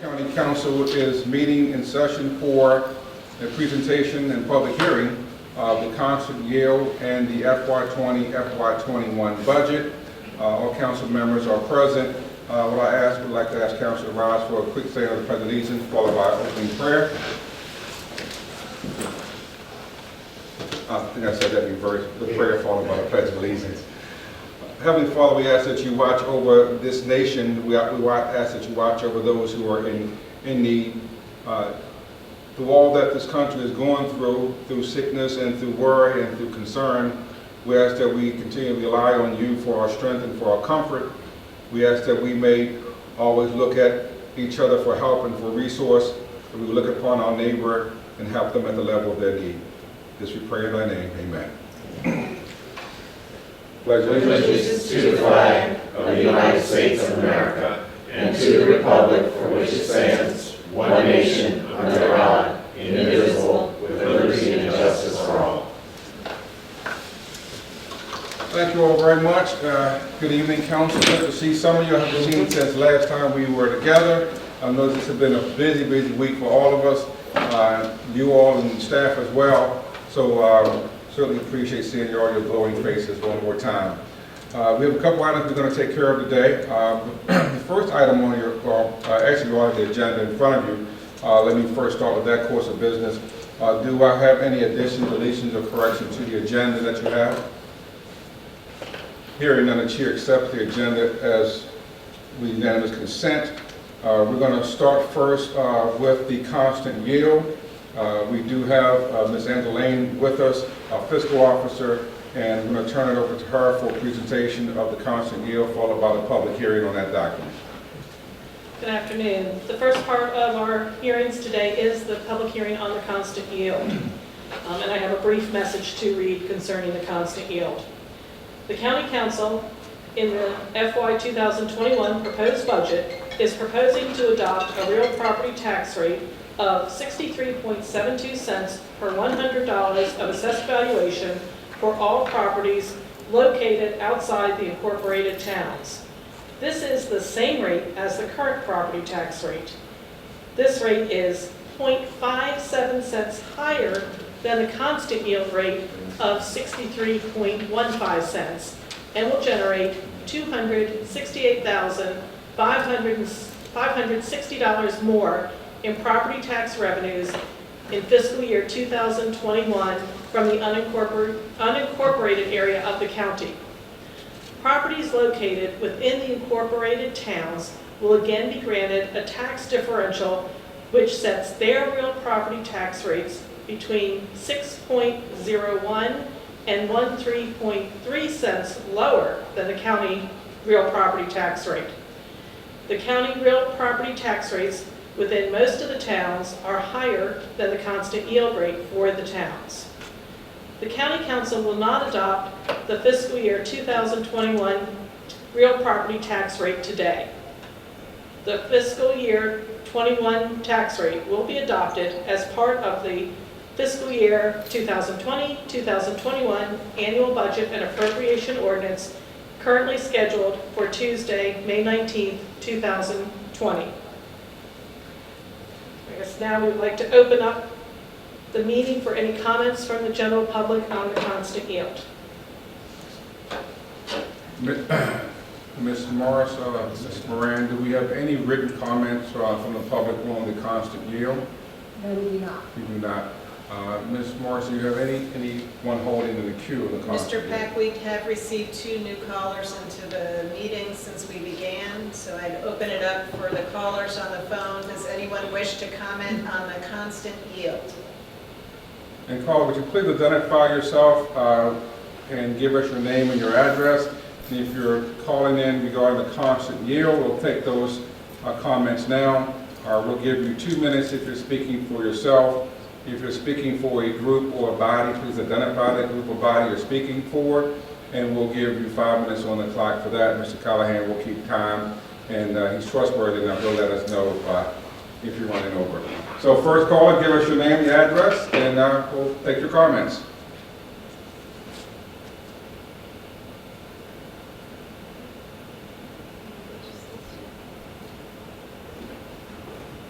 County Council is meeting in session for a presentation and public hearing of the constant yield and the FY20, FY21 budget. All council members are present. Would like to ask Councilor rise for a quick saying of the Pledge of Allegiance, followed by opening prayer. I think I said that in reverse, the prayer followed by the Pledge of Allegiance. Heavenly Father, we ask that you watch over this nation. We ask that you watch over those who are in need. Through all that this country is going through sickness and through worry and through concern, we ask that we continue to rely on you for our strength and for our comfort. We ask that we may always look at each other for help and for resource, that we look upon our neighbor and help them at the level of their need. This we pray in thy name, amen. Pledge allegiance to the flag of the United States of America and to the republic for which it stands, one nation, under God, indivisible, with liberty and justice for all. Thank you all very much. Good evening, Council. Good to see some of you I haven't seen since last time we were together. I know this has been a busy week for all of us, you all and staff as well. So certainly appreciate seeing all your glowing faces one more time. We have a couple items we're going to take care of today. The first item on your, actually on the agenda in front of you, let me first start with that course of business. Do I have any additions, deletions, or corrections to the agenda that you have? Hearing none, the chair accepts the agenda as unanimous consent. We're going to start first with the constant yield. We do have Ms. Angeline with us, our fiscal officer, and I'm going to turn it over to her for a presentation of the constant yield, followed by the public hearing on that document. Good afternoon. The first part of our hearings today is the public hearing on the constant yield. And I have a brief message to read concerning the constant yield. The County Council, in the FY 2021 proposed budget, is proposing to adopt a real property tax rate of 63.72 cents per $100 of assessed valuation for all properties located outside the incorporated towns. This is the same rate as the current property tax rate. This rate is 0.57 cents higher than the constant yield rate of 63.15 cents and will generate $268,560 more in property tax revenues in fiscal year 2021 from the unincorporated area of the county. Properties located within the incorporated towns will again be granted a tax differential which sets their real property tax rates between 6.01 and 13.3 cents lower than the county real property tax rate. The county real property tax rates within most of the towns are higher than the constant yield rate for the towns. The County Council will not adopt the fiscal year 2021 real property tax rate today. The fiscal year 21 tax rate will be adopted as part of the fiscal year 2020-2021 annual budget and appropriation ordinance currently scheduled for Tuesday, May 19, 2020. Now we would like to open up the meeting for any comments from the general public on the constant yield. Ms. Morris, Ms. Moran, do we have any written comments from the public on the constant yield? No, we do not. We do not. Ms. Morris, do you have anyone holding in the queue of the constant Mr. yield? Peck, we have received 2 new callers into the meeting since we began, so I'd open it up for the callers on the phone. Does anyone wish to comment on the constant yield? And caller, would you please identify yourself and give us your name and your address? And if you're calling in regarding the constant yield, we'll take those comments now. We'll give you 2 minutes if you're speaking for yourself. If you're speaking for a group or a body, please identify that group or body you're speaking for, and we'll give you 5 minutes on the clock for that. Mr. Callahan will keep time, and he's trustworthy enough. He'll let us know if you're running over. So first caller, give us your name, your address, and we'll take your comments.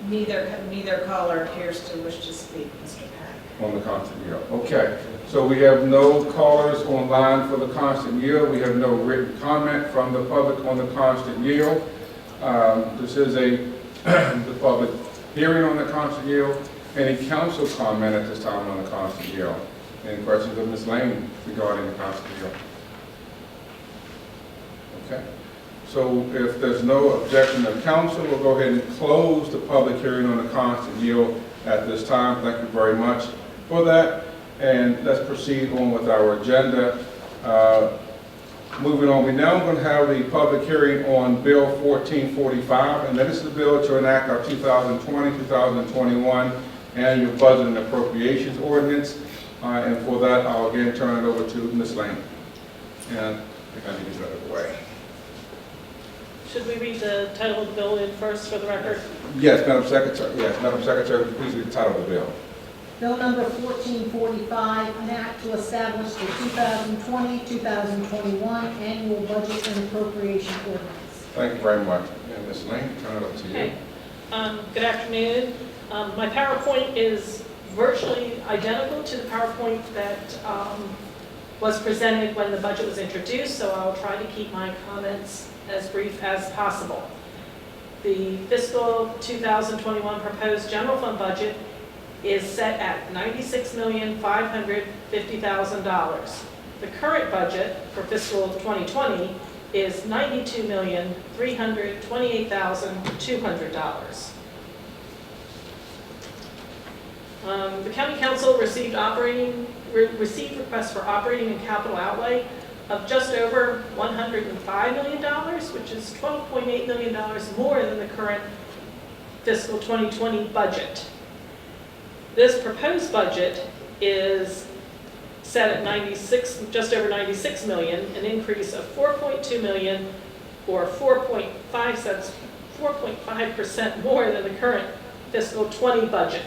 Neither caller appears to wish to speak, Mr. Pack. On the constant yield. Okay, so we have no callers online for the constant yield. We have no written comment from the public on the constant yield. This is the public hearing on the constant yield. Any council comment at this time on the constant yield? Any questions of Ms. Lane regarding the constant yield? Okay, so if there's no objection of council, we'll go ahead and close the public hearing on the constant yield at this time. Thank you very much for that. And let's proceed on with our agenda. Moving on, we now going to have the public hearing on Bill 1445, and that is the bill to enact our 2020-2021 annual budget and appropriations ordinance. And for that, I'll again turn it over to Ms. Lane. And I think I need to get out of the way. Should we read the title of the bill in first for the record? Yes, Madam Secretary. Yes, Madam Secretary, please read the title of the bill. Bill number 1445, an act to establish the 2020-2021 annual budget and appropriation ordinance. Thank you very much. And Ms. Lane, turn it over to you. Okay. Good afternoon. My PowerPoint is virtually identical to the PowerPoint that was presented when the budget was introduced, so I'll try to keep my comments as brief as possible. The fiscal 2021 proposed general fund budget is set at $96,550,000. The current budget for fiscal 2020 is $92,328,200. The County Council received requests for operating and capital outlay of just over $105 million, which is $12.8 million more than the current fiscal 2020 budget. This proposed budget is set at just over $96 million, an increase of $4.2 million, or 4.5% more than the current fiscal 20 budget.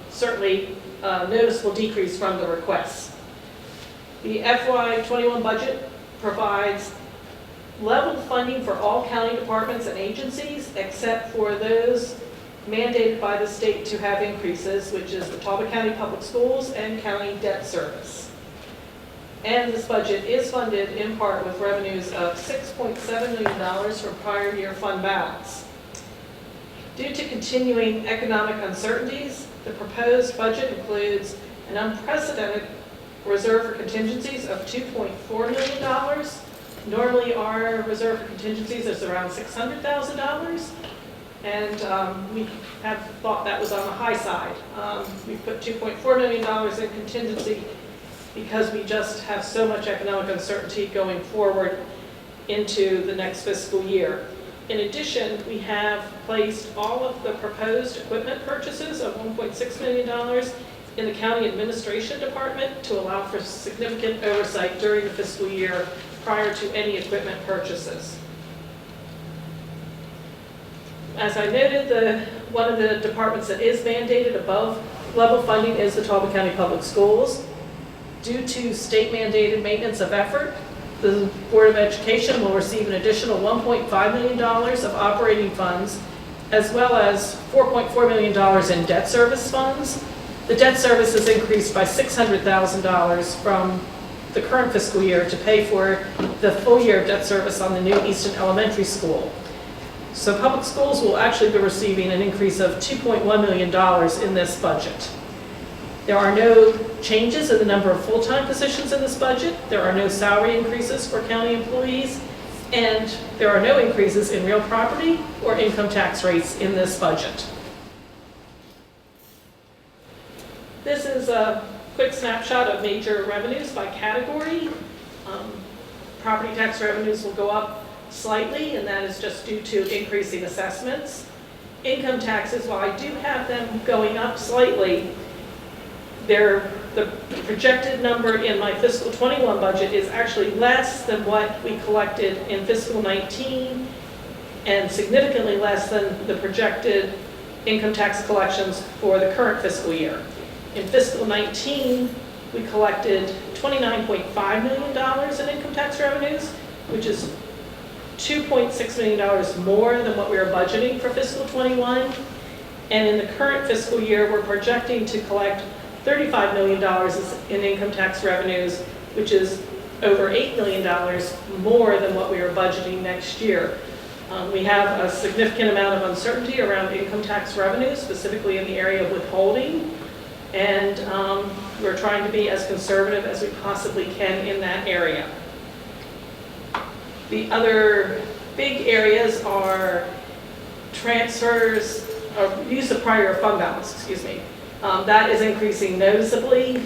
Certainly a noticeable decrease from the requests. The FY21 budget provides level funding for all county departments and agencies except for those mandated by the state to have increases, which is the Talbot County Public Schools and County Debt Service. And this budget is funded in part with revenues of $6.7 million from prior year fund balance. Due to continuing economic uncertainties, the proposed budget includes an unprecedented reserve for contingencies of $2.4 million. Normally our reserve for contingencies is around $600,000. And we have thought that was on the high side. We put $2.4 million in contingency because we just have so much economic uncertainty going forward into the next fiscal year. In addition, we have placed all of the proposed equipment purchases of $1.6 million in the County Administration Department to allow for significant oversight during the fiscal year prior to any equipment purchases. As I noted, one of the departments that is mandated above level funding is the Talbot County Public Schools. Due to state mandated maintenance of effort, the Board of Education will receive an additional $1.5 million of operating funds, as well as $4.4 million in debt service funds. The debt service is increased by $600,000 from the current fiscal year to pay for the full year of debt service on the new Easton Elementary School. So public schools will actually be receiving an increase of $2.1 million in this budget. There are no changes in the number of full-time positions in this budget. There are no salary increases for county employees, and there are no increases in real property or income tax rates in this budget. This is a quick snapshot of major revenues by category. Property tax revenues will go up slightly, and that is just due to increasing assessments. Income taxes, while I do have them going up slightly, the projected number in my fiscal 21 budget is actually less than what we collected in fiscal 19 and significantly less than the projected income tax collections for the current fiscal year. In fiscal 19, we collected $29.5 million in income tax revenues, which is $2.6 million more than what we were budgeting for fiscal 21. And in the current fiscal year, we're projecting to collect $35 million in income tax revenues, which is over $8 million more than what we are budgeting next year. We have a significant amount of uncertainty around income tax revenues, specifically in the area of withholding, and we're trying to be as conservative as we possibly can in that area. The other big areas are transfers, or use of prior fund balance, excuse me. That is increasing noticeably,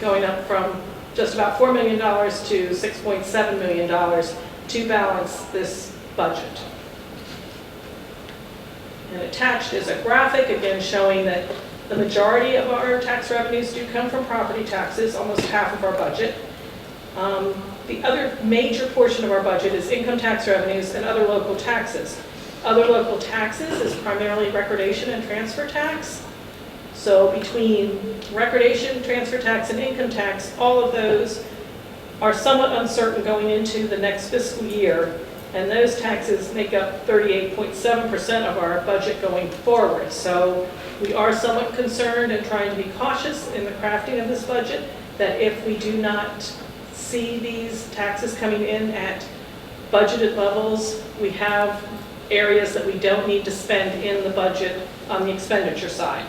going up from just about $4 million to $6.7 million to balance this budget. And attached is a graphic, again showing that the majority of our tax revenues do come from property taxes, almost half of our budget. The other major portion of our budget is income tax revenues and other local taxes. Other local taxes is primarily recordation and transfer tax. So between recordation, transfer tax, and income tax, all of those are somewhat uncertain going into the next fiscal year, and those taxes make up 38.7% of our budget going forward. So we are somewhat concerned and trying to be cautious in the crafting of this budget, that if we do not see these taxes coming in at budgeted levels, we have areas that we don't need to spend in the budget on the expenditure side.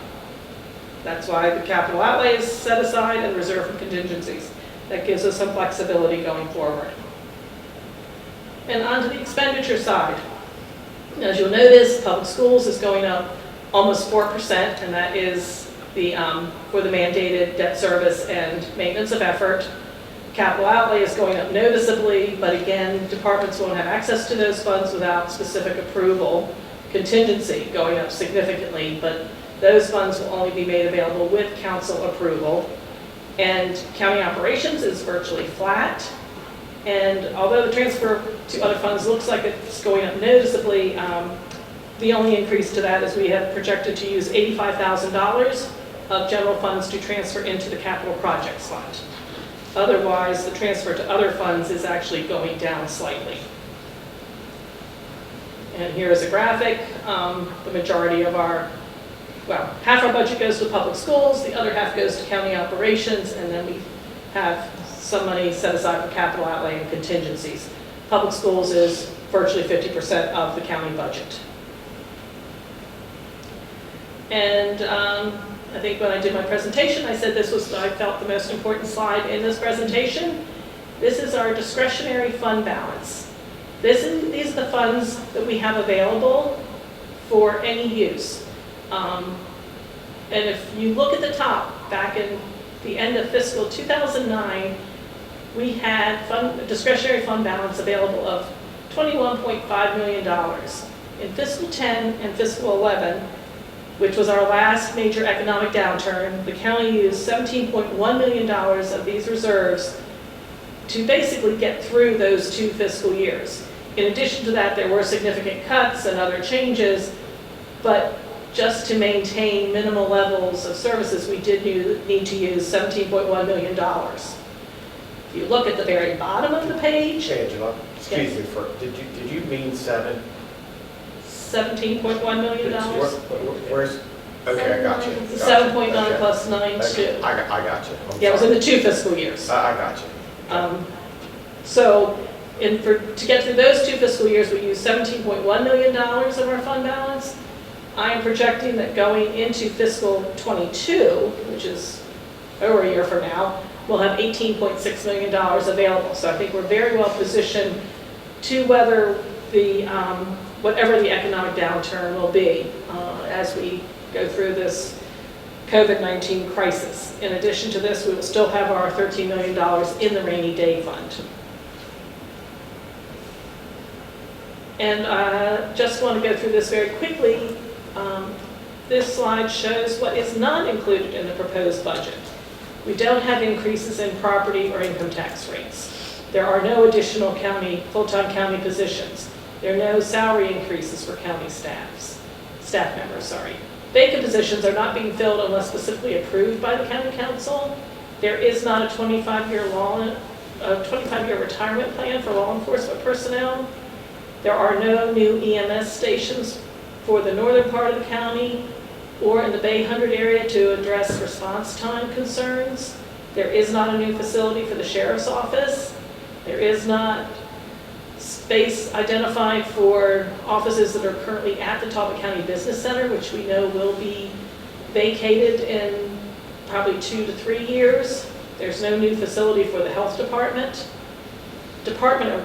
That's why the capital outlay is set aside and reserved for contingencies. That gives us some flexibility going forward. And on to the expenditure side. As you'll notice, public schools is going up almost 4%, and that is the for the mandated debt service and maintenance of effort. Capital outlay is going up noticeably, but again, departments won't have access to those funds without specific approval. Contingency going up significantly, but those funds will only be made available with council approval. And county operations is virtually flat. And although the transfer to other funds looks like it's going up noticeably, the only increase to that is we have projected to use $85,000 of general funds to transfer into the capital projects fund. Otherwise, the transfer to other funds is actually going down slightly. And here is a graphic. The majority of our, well, half our budget goes to public schools, the other half goes to county operations, and then we have some money set aside for capital outlay and contingencies. Public schools is virtually 50% of the county budget. And I think when I did my presentation, I said this was, I felt, the most important slide in this presentation. This is our discretionary fund balance. These are the funds that we have available for any use. And if you look at the top, back in the end of fiscal 2009, we had discretionary fund balance available of $21.5 million. In fiscal 10 and fiscal 11, which was our last major economic downturn, the county used $17.1 million of these reserves to basically get through those 2 fiscal years. In addition to that, there were significant cuts and other changes, but just to maintain minimal levels of services, we did need to use $17.1 million. If you look at the very bottom of the page, Angela, excuse me, did you mean 7? $17.1 million. Where's, okay, I got you. 7.9 plus 9.2. I got you. Yeah, it was in the 2 fiscal years. I got you. So to get through those 2 fiscal years, we used $17.1 million of our fund balance. I am projecting that going into fiscal 22, which is over a year from now, we'll have $18.6 million available. So I think we're very well positioned to weather the whatever the economic downturn will be as we go through this COVID-19 crisis. In addition to this, we will still have our $13 million in the rainy day fund. And I just want to go through this very quickly. This slide shows what is not included in the proposed budget. We don't have increases in property or income tax rates. There are no additional full-time county positions. There are no salary increases for county staff members. Vacant positions are not being filled unless specifically approved by the county council. There is not a 25-year retirement plan for law enforcement personnel. There are no new EMS stations for the northern part of the county or in the Bay 100 area to address response time concerns. There is not a new facility for the sheriff's office. There is not space identified for offices that are currently at the Talbot County Business Center, which we know will be vacated in probably 2 to 3 years. There's no new facility for the health department. Department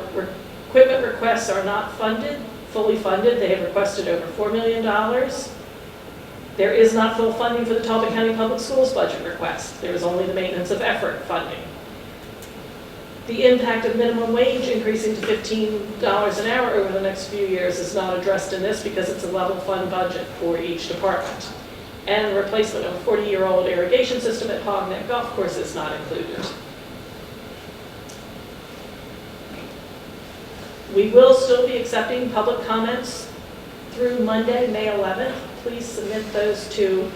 equipment requests are not fully funded. They have requested over $4 million. There is not full funding for the Talbot County Public Schools budget request. There is only the maintenance of effort funding. The impact of minimum wage increasing to $15 an hour over the next few years is not addressed in this because it's a level fund budget for each department. And the replacement of a 40-year-old irrigation system at Hog Neck Golf Course is not included. We will still be accepting public comments through Monday, May 11th. Please submit those to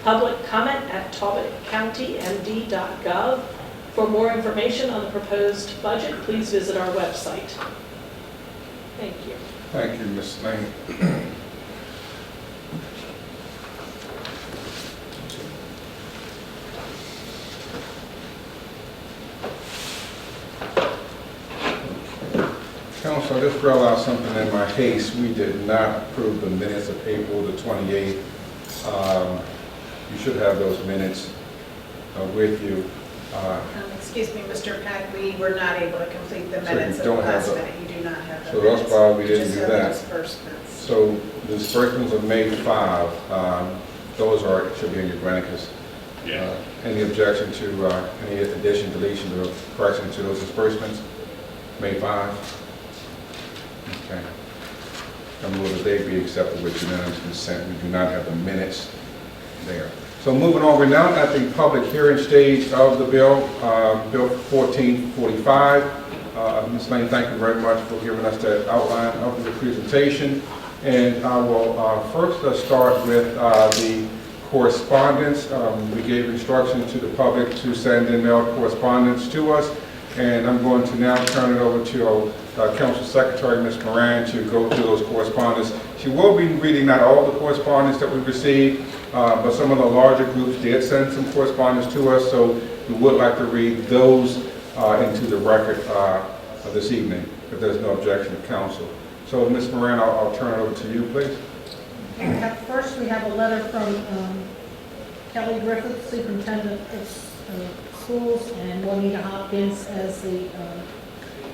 publiccomment@talbotcountymd.gov. For more information on the proposed budget, please visit our website. Thank you. Thank you, Ms. Lane. Council, I just realized something in my haste. We did not approve the minutes of April the 28th. You should have those minutes with you. Excuse me, Mr. Pack, we were not able to complete the So you minutes of the don't have last the- minute. You do not have the So minutes. that's why we You didn't just do have the that. disbursements. So the disbursements of May 5, those should be in your Granicus. Any objection to any addition, deletion, or correction to those disbursements? May 5? Okay. I move that they be accepted with unanimous consent. We do not have the minutes there. So moving on, we're now at the public hearing stage of the bill, Bill 1445. Ms. Lane, thank you very much for giving us that outline of the presentation. And I will first start with the correspondence. We gave instruction to the public to send in mail correspondence to us. And I'm going to now turn it over to Council Secretary, Ms. Moran, to go through those correspondence. She will be reading not all the correspondence that we received, but some of the larger groups did send some correspondence to us, so we would like to read those into the record this evening, if there's no objection to council. So, Ms. Moran, I'll turn it over to you, please. First, we have a letter from Kelly Griffith, Superintendent of Schools, and Juanita Hopkins as the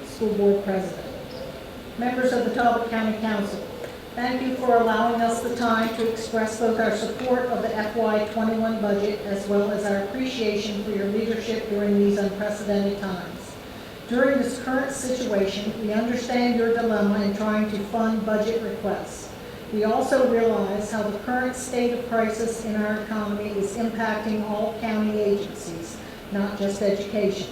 School Board President. Members of the Talbot County Council, thank you for allowing us the time to express both our support of the FY21 budget as well as our appreciation for your leadership during these unprecedented times. During this current situation, we understand your dilemma in trying to fund budget requests. We also realize how the current state of crisis in our economy is impacting all county agencies, not just education.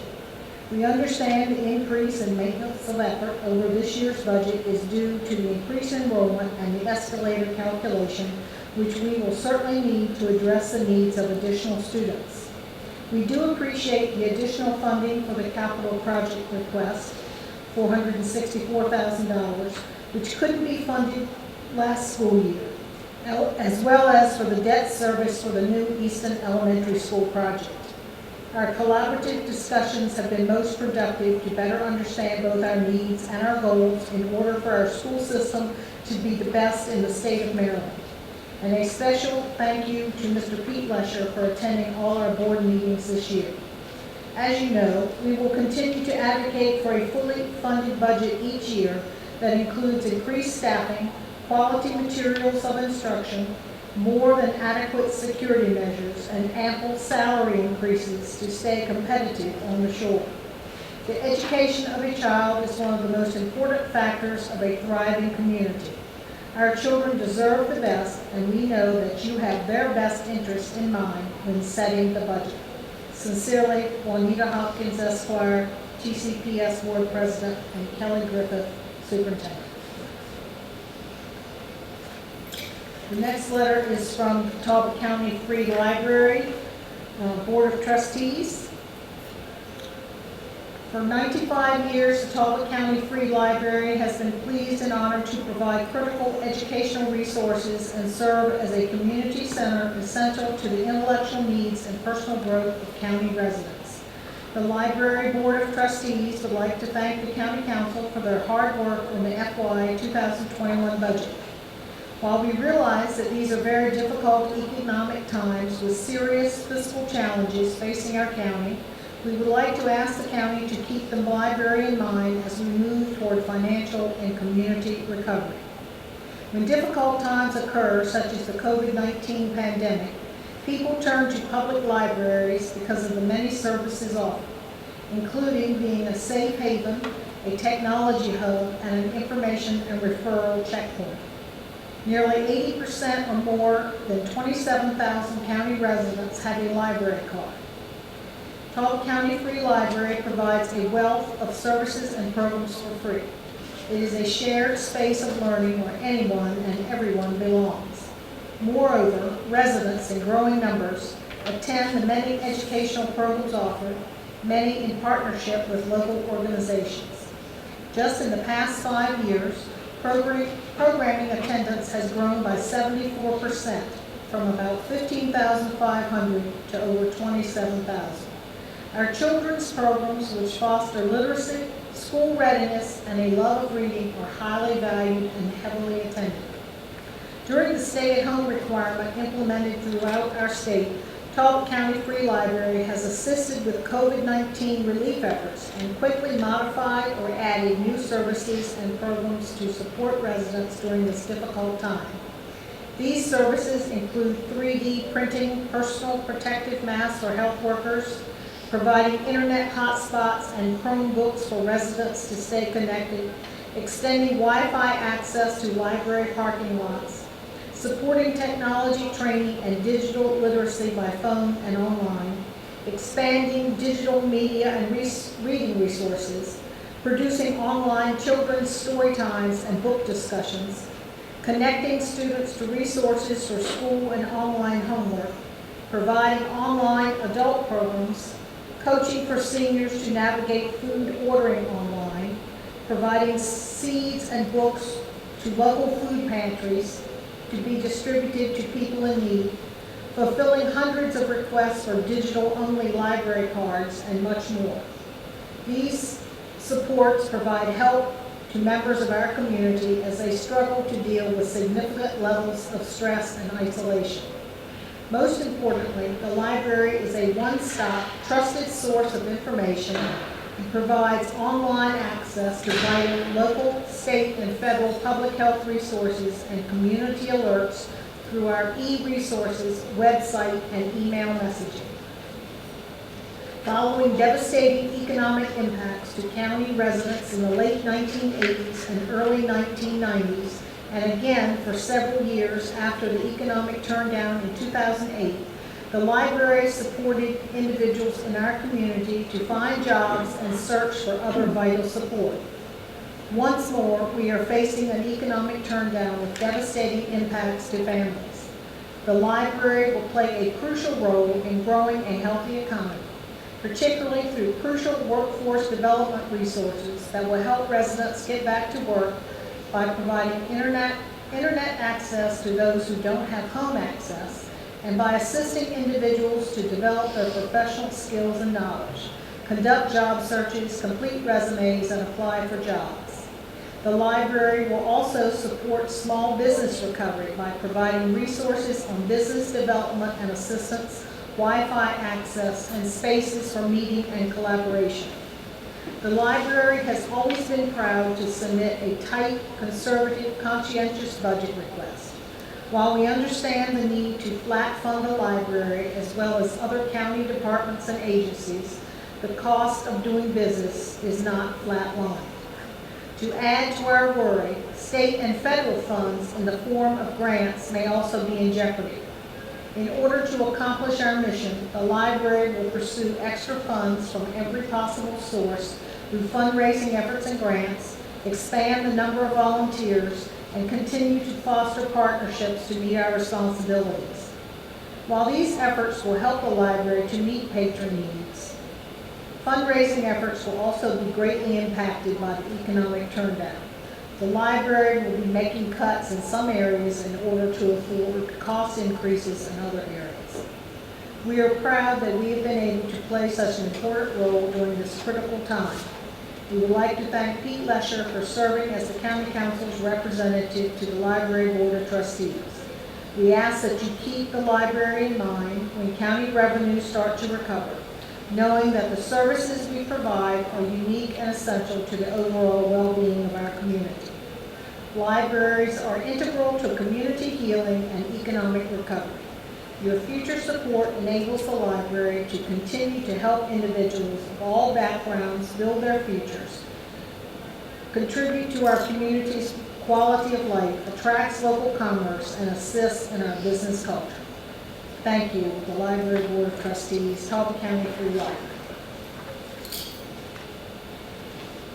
We understand the increase in maintenance of effort over this year's budget is due to the increased enrollment and the escalator calculation, which we will certainly need to address the needs of additional students. We do appreciate the additional funding for the capital project request, $464,000, which couldn't be funded last school year, as well as for the debt service for the new Easton Elementary School project. Our collaborative discussions have been most productive to better understand both our needs and our goals in order for our school system to be the best in the state of Maryland. And a special thank you to Mr. Pete Lesher for attending all our board meetings this year. As you know, we will continue to advocate for a fully funded budget each year that includes increased staffing, quality materials of instruction, more than adequate security measures, and ample salary increases to stay competitive on the shore. The education of a child is one of the most important factors of a thriving community. Our children deserve the best, and we know that you have their best interest in mind when setting the budget. Sincerely, Juanita Hopkins, Esquire, TCPS Board President, and Kelly Griffith, Superintendent. The next letter is from Talbot County Free Library Board of Trustees. For 95 years, the Talbot County Free Library has been pleased and honored to provide critical educational resources and serve as a community center essential to the intellectual needs and personal growth of county residents. The Library Board of Trustees would like to thank the County Council for their hard work on the FY 2021 budget. While we realize that these are very difficult economic times with serious fiscal challenges facing our county, we would like to ask the county to keep the library in mind as we move toward financial and community recovery. When difficult times occur, such as the COVID-19 pandemic, people turn to public libraries because of the many services offered, including being a safe haven, a technology hub, and an information and referral checkpoint. Nearly 80% or more than 27,000 county residents have a library card. Talbot County Free Library provides a wealth of services and programs for free. It is a shared space of learning where anyone and everyone belongs. Moreover, residents in growing numbers attend the many educational programs offered, many in partnership with local organizations. Just in the past 5 years, programming attendance has grown by 74%, from about 15,500 to over 27,000. Our children's programs, which foster literacy, school readiness, and a love of reading, are highly valued and heavily attended. During the stay-at-home requirement implemented throughout our state, Talbot County Free Library has assisted with COVID-19 relief efforts and quickly modified or added new services and programs to support residents during this difficult time. These services include 3D printing personal protective masks for health workers, providing internet hotspots and Chromebooks for residents to stay connected, extending Wi-Fi access to library parking lots, supporting technology training and digital literacy by phone and online, expanding digital media and reading resources, producing online children's story times and book discussions, connecting students to resources for school and online homework, providing online adult programs, coaching for seniors to navigate food ordering online, providing seeds and books to local food pantries to be distributed to people in need, fulfilling hundreds of requests for digital-only library cards, and much more. These supports provide help to members of our community as they struggle to deal with significant levels of stress and isolation. Most importantly, the library is a one-stop, trusted source of information and provides online access to vital local, state, and federal public health resources and community alerts through our e-resources, website, and email messaging. Following devastating economic impacts to county residents in the late 1980s and early 1990s, and again for several years after the economic turndown in 2008, the library supported individuals in our community to find jobs and search for other vital support. Once more, we are facing an economic turndown with devastating impacts to families. The library will play a crucial role in growing a healthy economy, particularly through crucial workforce development resources that will help residents get back to work by providing internet access to those who don't have home access, and by assisting individuals to develop their professional skills and knowledge, conduct job searches, complete resumes, and apply for jobs. The library will also support small business recovery by providing resources on business development and assistance, Wi-Fi access, and spaces for meeting and collaboration. The library has always been proud to submit a tight, conservative, conscientious budget request. While we understand the need to flat fund the library as well as other county departments and agencies, the cost of doing business is not flat lined. To add to our worry, state and federal funds in the form of grants may also be in jeopardy. In order to accomplish our mission, the library will pursue extra funds from every possible source through fundraising efforts and grants, expand the number of volunteers, and continue to foster partnerships to meet our responsibilities. While these efforts will help the library to meet patron needs, Fundraising efforts will also be greatly impacted by the economic turndown. The library will be making cuts in some areas in order to afford cost increases in other areas. We are proud that we have been able to play such an important role during this critical time. We would like to thank Pete Lesher for serving as the County Council's representative to the Library Board of Trustees. We ask that you keep the library in mind when county revenues start to recover, knowing that the services we provide are unique and essential to the overall well-being of our community. Libraries are integral to community healing and economic recovery. Your future support enables the library to continue to help individuals of all backgrounds build their futures, contribute to our community's quality of life, attracts local commerce, and assists in our business culture. Thank you, the Library Board of Trustees, Talbot County Free Library.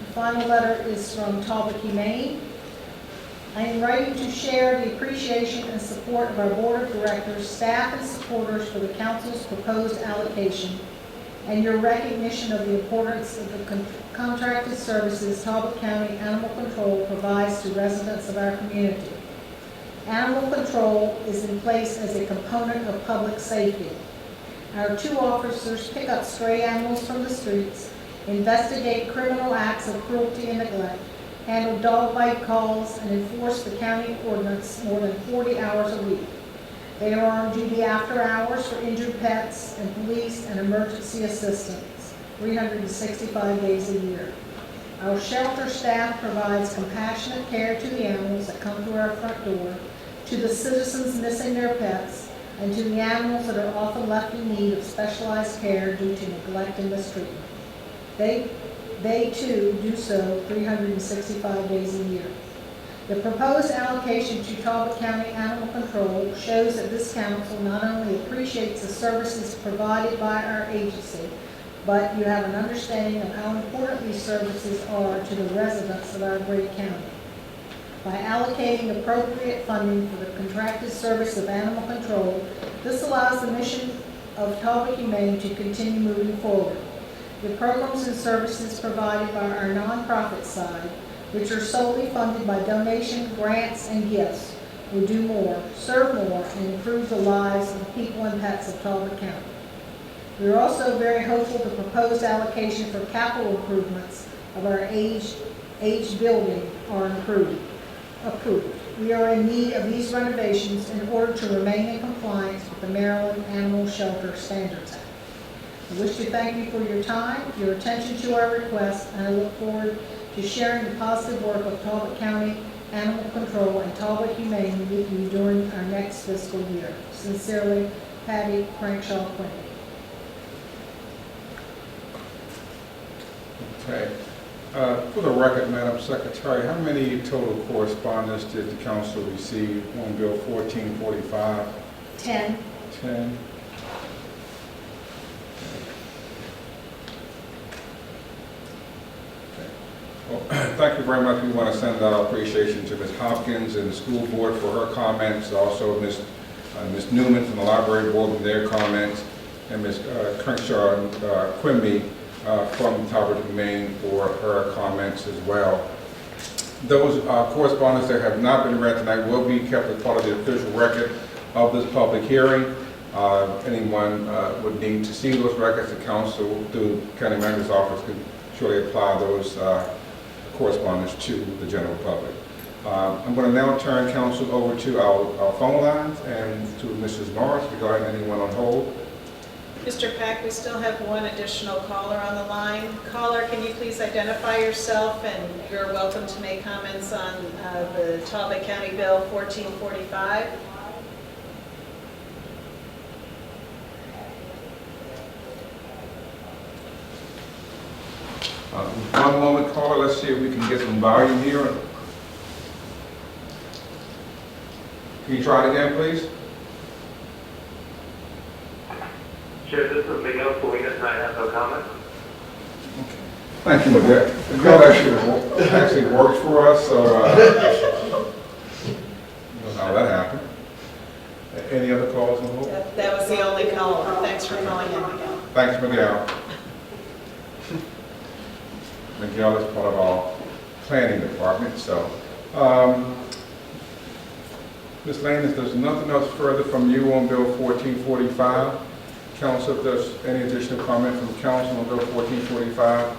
The final letter is from Talbot Humane. I am writing to share the appreciation and support of our Board of Directors, staff, and supporters for the Council's proposed allocation and your recognition of the importance of the contracted services Talbot County Animal Control provides to residents of our community. Animal control is in place as a component of public safety. Our 2 officers pick up stray animals from the streets, investigate criminal acts of cruelty and neglect, handle dog bite calls, and enforce the county ordinance more than 40 hours a week. They are on duty after hours for injured pets and police and emergency assistance, 365 days a year. Our shelter staff provides compassionate care to the animals that come through our front door, to the citizens missing their pets, and to the animals that are often left in need of specialized care due to neglect and mistreatment. They too do so 365 days a year. The proposed allocation to Talbot County Animal Control shows that this council not only appreciates the services provided by our agency, but you have an understanding of how important these services are to the residents of our great county. By allocating appropriate funding for the contracted service of animal control, this allows the mission of Talbot Humane to continue moving forward. The programs and services provided by our nonprofit side, which are solely funded by donation, grants, and gifts, will do more, serve more, and improve the lives of the people and pets of Talbot County. We are also very hopeful the proposed allocation for capital improvements of our aged building are approved. We are in need of these renovations in order to remain in compliance with the Maryland Animal Shelter Standards Act. I wish to thank you for your time, your attention to our request, and I look forward to sharing the positive work of Talbot County Animal Control and Talbot Humane with you during our next fiscal year. Sincerely, Patty Crankshaw Quinn. Okay. For the record, Madam Secretary, how many total correspondence did the council receive on Bill 1445? 10. 10. Well, thank you very much. We want to send our appreciation to Ms. Hopkins and the school board for her comments, also Ms. Newman from the library board with their comments, and Ms. Crenshaw Quimby from Talbot Humane for her comments as well. Those correspondence that have not been read tonight will be kept as part of the official record of this public hearing. Anyone would need to see those records. The council, through County Manager's office, can surely apply those correspondence to the general public. I'm going to now turn council over to our phone lines and to Mrs. Morris regarding anyone on hold. Mr. Pack, we still have one additional caller on the line. Caller, can you please identify yourself, and you're welcome to make comments on the Talbot County Bill 1445. One moment, caller. Let's see if we can get some volume here. Can you try it again, please? Chair, this is Miguel Salinas, and I have no comment. Thank you, Miguel. Miguel actually works for us, so how that happened. Any other calls on hold? That was the only caller. Thanks for calling in, Miguel. Thanks, Miguel. planning department. So, Ms. Lane, if there's nothing else further from you on Bill 1445, council, if there's any additional comment from council on Bill 1445,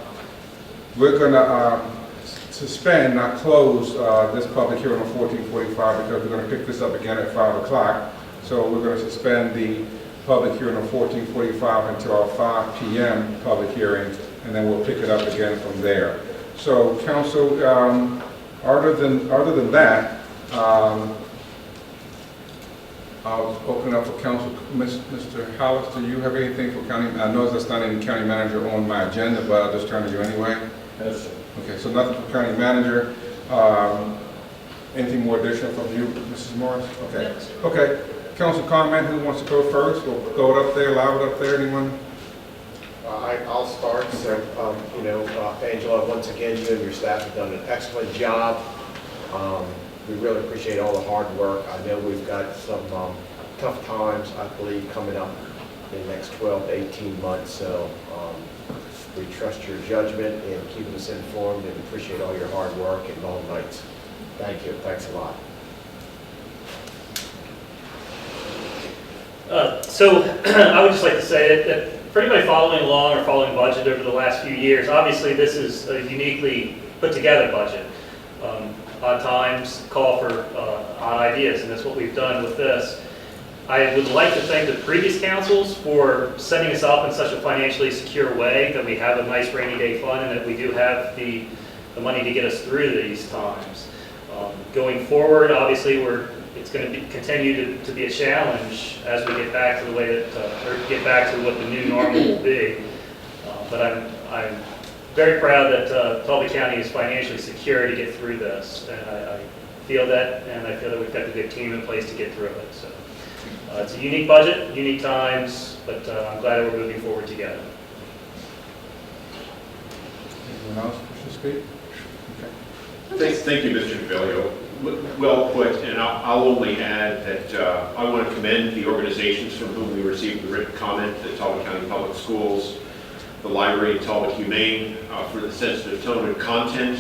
we're going to suspend, not close this public hearing on 1445 because we're going to pick this up again at 5 o'clock. So we're going to suspend the public hearing on 1445 until our 5 p.m. public hearing, and then we'll pick it up again from there. So, council, other than that, I'll open up for council. Mr. Hollis, do you have anything for county? I know that's not any county manager on my agenda, but I'll just turn to you anyway. Yes, sir. Okay, so nothing for county manager. Anything more additional from you, Mrs. Morris? Okay. Okay. Council comment. Who wants to go first? We'll go it up there, loud up there. Anyone? I'll start. So, Angela, once again, you and your staff have done an excellent job. We really appreciate all the hard work. I know we've got some tough times, I believe, coming up in the next 12 to 18 months. So we trust your judgment in keeping us informed and appreciate all your hard work and long nights. Thank you. Thanks a lot. So I would just like to say that for anybody following along or following budget over the last few years, obviously this is a uniquely put together budget. Odd times call for odd ideas, and that's what we've done with this. I would like to thank the previous councils for setting us up in such a financially secure way that we have a nice rainy day fund and that we do have the money to get us through these times. Going forward, obviously it's going to continue to be a challenge as we get back to the way that, or get back to what the new normal will be. But I'm very proud that Talbot County is financially secure to get through this, and I feel that, and I feel that we've got a good team in place to get through it. So it's a unique budget, unique times, but I'm glad that we're moving forward together. Anyone else wish to speak? Okay. Thank you, Mr. Divilio. Well put, and I'll only add that I want to commend the organizations from whom we received the written comment, the Talbot County Public Schools, the Library, Talbot Humane, for the sensitive tone and content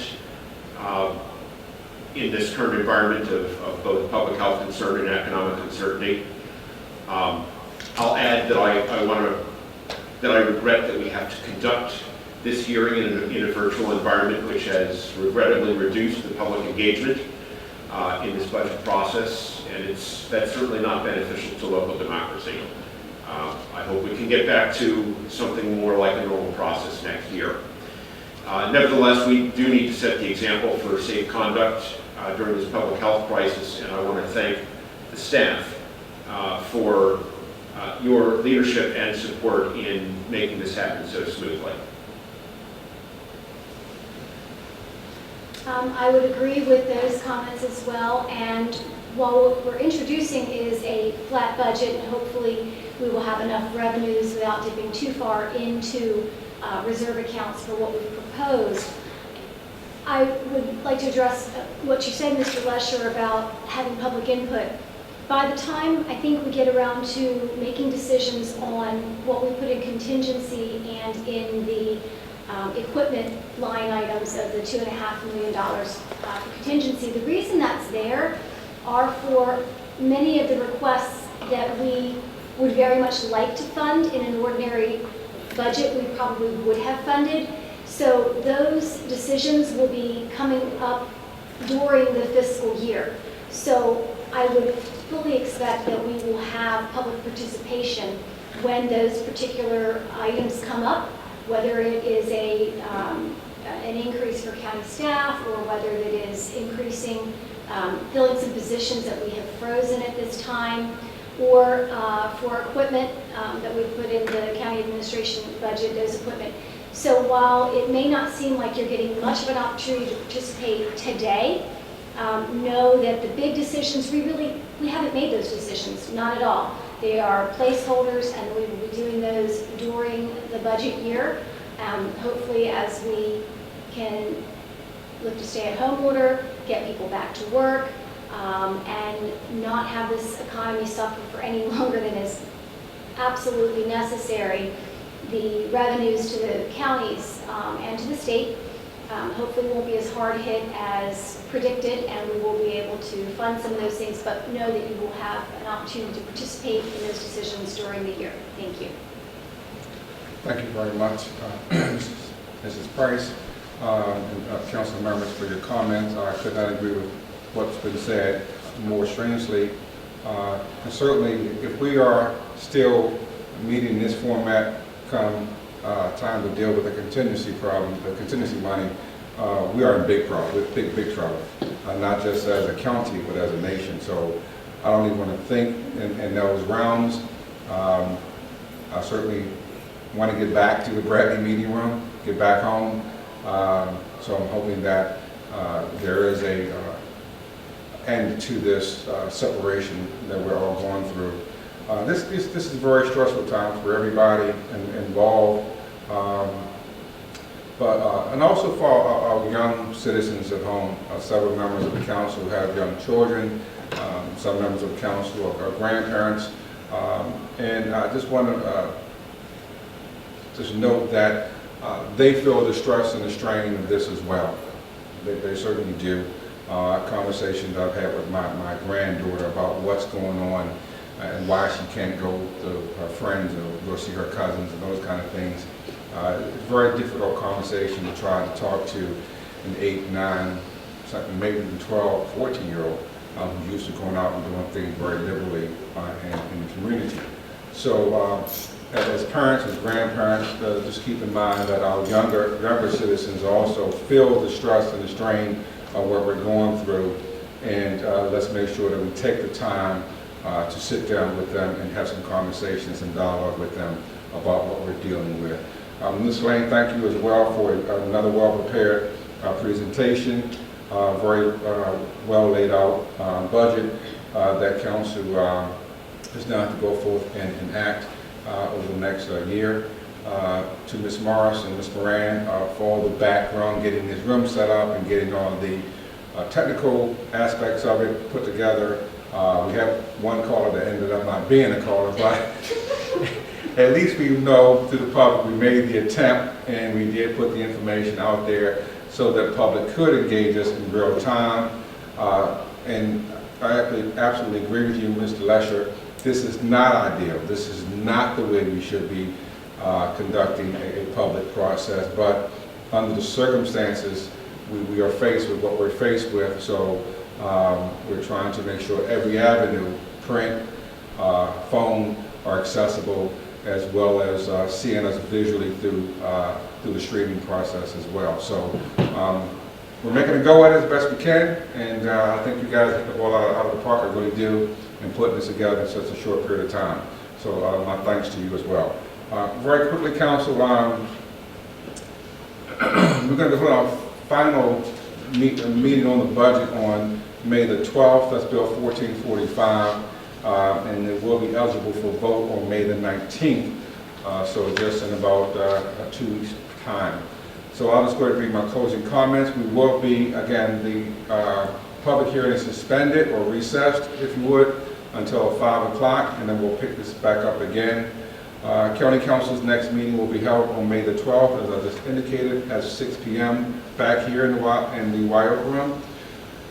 in this current environment of both public health concern and economic uncertainty. I'll add that I regret that we have to conduct this hearing in a virtual environment, which has regrettably reduced the public engagement in this budget process, and that's certainly not beneficial to local democracy. I hope we can get back to something more like a normal process next year. Nevertheless, we do need to set the example for safe conduct during this public health crisis, and I want to thank the staff for your leadership and support in making this happen so smoothly. I would agree with those comments as well, and while what we're introducing is a flat budget, and hopefully we will have enough revenues without dipping too far into reserve accounts for what we've proposed, I would like to address what you said, Mr. Lesher, about having public input. By the time I think we get around to making decisions on what we put in contingency and in the equipment line items of the $2.5 million for contingency, the reason that's there are for many of the requests that we would very much like to fund in an ordinary budget we probably would have funded. So those decisions will be coming up during the fiscal year. So I would fully expect that we will have public participation when those particular items come up, whether it is an increase for county staff or whether it is increasing, filling some positions that we have frozen at this time, or for equipment that we put in the county administration budget, those equipment. So while it may not seem like you're getting much of an opportunity to participate today, know that the big decisions, we haven't made those decisions, not at all. They are placeholders, and we will be doing those during the budget year. Hopefully, as we can lift a stay-at-home order, get people back to work, and not have this economy suffer for any longer than is absolutely necessary. The revenues to the counties and to the state Hopefully we won't be as hard hit as predicted, and we will be able to fund some of those things, but know that you will have an opportunity to participate in those decisions during the year. Thank you. Thank you very much, Mrs. Price, and council members for your comments. I could not agree with what's been said more strenuously. And certainly, if we are still meeting this format come time to deal with the contingency problem, the contingency money, we are in big trouble, with big trouble, not just as a county, but as a nation. So I don't even want to think in those realms. I certainly want to get back to the Bradley meeting room, get back home. So I'm hoping that there is a end to this separation that we're all going through. This is a very stressful time for everybody involved, and also for our young citizens at home. Several members of the council have young children. Some members of the council are grandparents, and I just want to just note that they feel the stress and the strain of this as well. They certainly do. Conversations I've had with my granddaughter about what's going on and why she can't go to her friends or go see her cousins and those kind of things. It's a very difficult conversation to try to talk to an 8, 9, maybe even 12, 14-year-old who's used to going out and doing things very liberally in the community. So as parents, as grandparents, just keep in mind that our younger citizens also feel the stress and the strain of what we're going through, and let's make sure that we take the time to sit down with them and have some conversations and dialogue with them about what we're dealing with. Ms. Lane, thank you as well for another well-prepared presentation, very well laid out budget that council is now to go forth and act over the next year. To Ms. Morris and Ms. Moran for all the background, getting this room set up and getting all the technical aspects of it put together. We have one caller that ended up not being a caller, but at least we know to the public we made the attempt and we did put the information out there so that the public could engage us in real time. And I absolutely agree with you, Mr. Lesher. This is not ideal. This is not the way we should be conducting a public process, but under the circumstances, we are faced with what we're faced with. So we're trying to make sure every avenue, print, phone, are accessible, as well as seeing us visually through the streaming process as well. So we're making a go at it as best we can, and I think you guys hit the ball out of the park. I really do, in putting this together in such a short period of time. So my thanks to you as well. Very quickly, Council, we're going to put our final meeting on the budget on May the 12th. That's Bill 1445, and it will be eligible for vote on May the 19th. So just in about 2 weeks' time. So I'll just go ahead and read my closing comments. We will be, again, the public hearing is suspended or recessed, if you would, until 5 o'clock, and then we'll pick this back up again. County Council's next meeting will be held on May the 12th, as I just indicated, at 6 p.m. back here in the Wyoke room.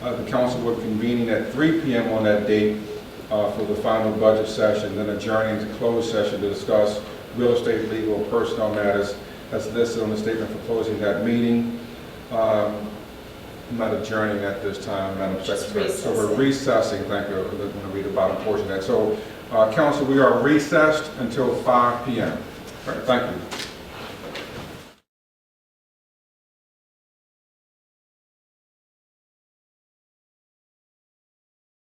The council will be convening at 3 p.m. on that date for the final budget session, then adjourning to closed session to discuss real estate, legal, and personnel matters as listed on the statement for closing that meeting. I'm not adjourning at this time, Madam Secretary. So we're recessing. Thank you. I'm going to read the bottom portion of that. So, Council, we are recessed until 5 p.m. All right, thank you.